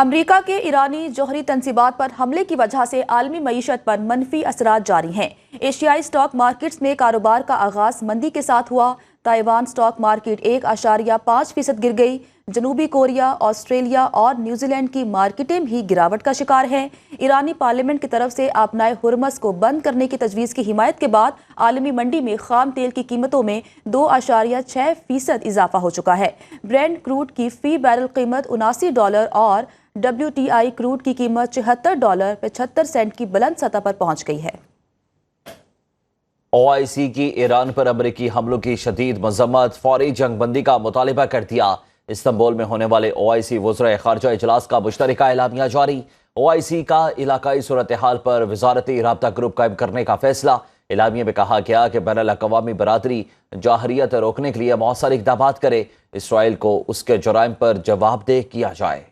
امریکہ کے ایرانی جوہری تنصیبات پر حملے کی وجہ سے عالمی معیشت پر منفی اثرات جاری ہیں۔ ایشیائی سٹاک مارکیٹس میں کاروبار کا آغاز مندی کے ساتھ ہوا۔ تائیوان سٹاک مارکیٹ 1.5% گر گئی۔ جنوبی کوریا، آسٹریلیا اور نیوزی لینڈ کی مارکیٹیں بھی گراوٹ کا شکار ہیں۔ ایرانی پارلیمنٹ کی طرف سے آبنائے ہرمز کو بند کرنے کی تجویز کی حمایت کے بعد عالمی منڈی میں خام تیل کی قیمتوں میں 2.6% اضافہ ہو چکا ہے۔ برینٹ کروڈ کی فی بیرل قیمت $79 اور WTI کروڈ کی قیمت $74.75 کی بلند سطح پر پہنچ گئی ہے۔ OIC کی ایران پر امریکی حملوں کی شدید مذمت، فوری جنگ بندی کا مطالبہ کر دیا۔ استنبول میں ہونے والے OIC وزرائے خارجہ اجلاس کا مشترکہ اعلامیہ جاری۔ OIC کا علاقائی صورتحال پر وزارتی رابطہ گروپ قائم کرنے کا فیصلہ۔ اعلامیہ میں کہا گیا کہ بین الاقوامی برادری جارحیت روکنے کے لیے مؤثر اقدامات کرے، اسرائیل کو اس کے جرائم پر جواب دہ کیا جائے۔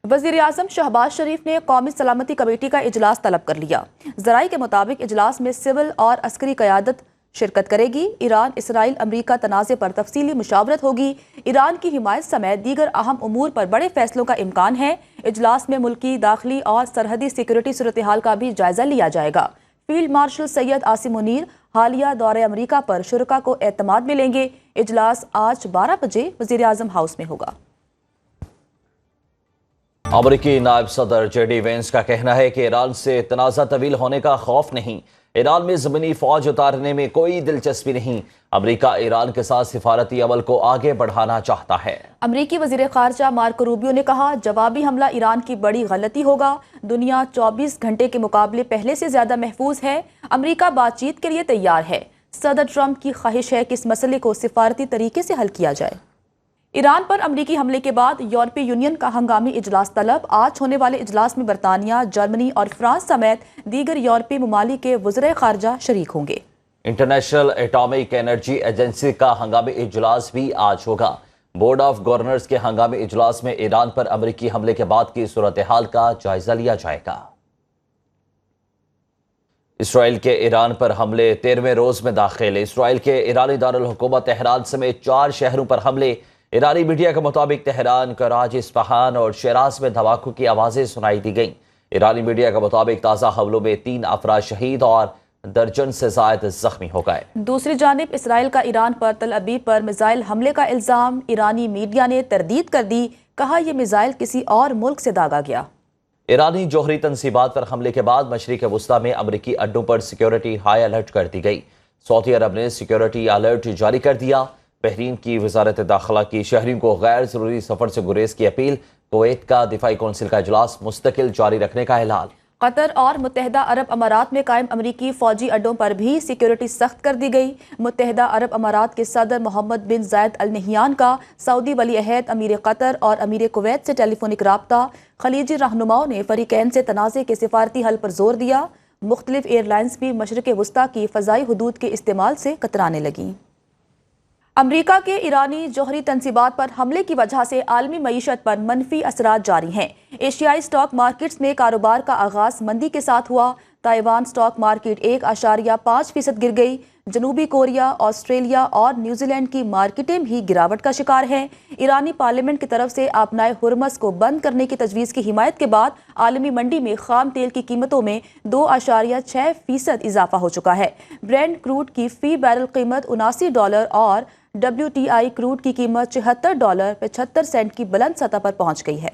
وزیراعظم شہباز شریف نے قومی سلامتی کمیٹی کا اجلاس طلب کر لیا۔ ذرائع کے مطابق اجلاس میں سول اور عسکری قیادت شرکت کرے گی۔ ایران اسرائیل امریکہ تنازع پر تفصیلی مشاورت ہوگی۔ ایران کی حمایت سمیت دیگر اہم امور پر بڑے فیصلوں کا امکان ہے۔ اجلاس میں ملکی، داخلی اور سرحدی سیکورٹی صورتحال کا بھی جائزہ لیا جائے گا۔ فیلڈ مارشل سید عاصم منیر حالیہ دورہ امریکہ پر شرکاء کو اعتماد ملیں گے۔ اجلاس آج 12 بجے وزیراعظم ہاؤس میں ہوگا۔ امریکی نائب صدر JD وینس کا کہنا ہے کہ ایران سے تنازع طویل ہونے کا خوف نہیں، ایران میں زمینی فوج اتارنے میں کوئی دلچسپی نہیں۔ امریکہ ایران کے ساتھ سفارتی عمل کو آگے بڑھانا چاہتا ہے۔ امریکی وزیر خارجہ مارکو روبیو نے کہا، جوابی حملہ ایران کی بڑی غلطی ہوگا۔ دنیا 24 گھنٹے کے مقابلے پہلے سے زیادہ محفوظ ہے۔ امریکہ بات چیت کے لیے تیار ہے۔ صدر ٹرمپ کی خواہش ہے کہ اس مسئلے کو سفارتی طریقے سے حل کیا جائے۔ ایران پر امریکی حملے کے بعد یورپی یونین کا ہنگامی اجلاس طلب۔ آج ہونے والے اجلاس میں برطانیہ، جرمنی اور فرانس سمیت دیگر یورپی ممالک کے وزرائے خارجہ شریک ہوں گے۔ انٹرنیشنل ایٹامک انرجی ایجنسی کا ہنگامی اجلاس بھی آج ہوگا۔ بورڈ آف گورنرز کے ہنگامی اجلاس میں ایران پر امریکی حملے کے بعد کی صورتحال کا جائزہ لیا جائے گا۔ اسرائیل کے ایران پر حملے 13ویں روز میں داخل۔ اسرائیل کے ایرانی دارالحکومت تہران سمیت 4 شہروں پر حملے۔ ایرانی میڈیا کے مطابق تہران، کراچی، اصفہان اور شیراز میں دھماکوں کی آوازیں سنائی دی گئیں۔ ایرانی میڈیا کے مطابق تازہ حملوں میں 3 افراد شہید اور درجن سے زائد زخمی ہو گئے۔ دوسری جانب اسرائیل کا ایران پر تل ابیب پر میزائل حملے کا الزام۔ ایرانی میڈیا نے تردید کر دی، کہا یہ میزائل کسی اور ملک سے داغا گیا۔ ایرانی جوہری تنصیبات پر حملے کے بعد مشرق وسطیٰ میں امریکی اڈوں پر سیکیورٹی ہائی الرٹ کر دی گئی۔ سعودی عرب نے سیکیورٹی الرٹ جاری کر دیا۔ بحرین کی وزارت داخلہ کی شہریوں کو غیر ضروری سفر سے گریز کی اپیل۔ کویت کا دفاعی کونسل کا اجلاس مستقل جاری رکھنے کا اعلان۔ قطر اور متحدہ عرب امارات میں قائم امریکی فوجی اڈوں پر بھی سیکیورٹی سخت کر دی گئی۔ متحدہ عرب امارات کے صدر محمد بن زائد ال نہیان کا سعودی ولی عہد امیر قطر اور امیر کویت سے ٹیلی فونک رابطہ۔ خلیجی رہنماؤں نے فریقین سے تنازع کے سفارتی حل پر زور دیا۔ مختلف ایئر لائنز بھی مشرق وسطیٰ کی فضائی حدود کے استعمال سے کترانے لگیں۔ امریکہ کے ایرانی جوہری تنصیبات پر حملے کی وجہ سے عالمی معیشت پر منفی اثرات جاری ہیں۔ ایشیائی سٹاک مارکیٹس میں کاروبار کا آغاز مندی کے ساتھ ہوا۔ تائیوان سٹاک مارکیٹ 1.5% گر گئی۔ جنوبی کوریا، آسٹریلیا اور نیوزی لینڈ کی مارکیٹیں بھی گراوٹ کا شکار ہیں۔ ایرانی پارلیمنٹ کی طرف سے آبنائے ہرمز کو بند کرنے کی تجویز کی حمایت کے بعد عالمی منڈی میں خام تیل کی قیمتوں میں 2.6% اضافہ ہو چکا ہے۔ برینٹ کروڈ کی فی بیرل قیمت $79 اور WTI کروڈ کی قیمت $74.75 کی بلند سطح پر پہنچ گئی ہے۔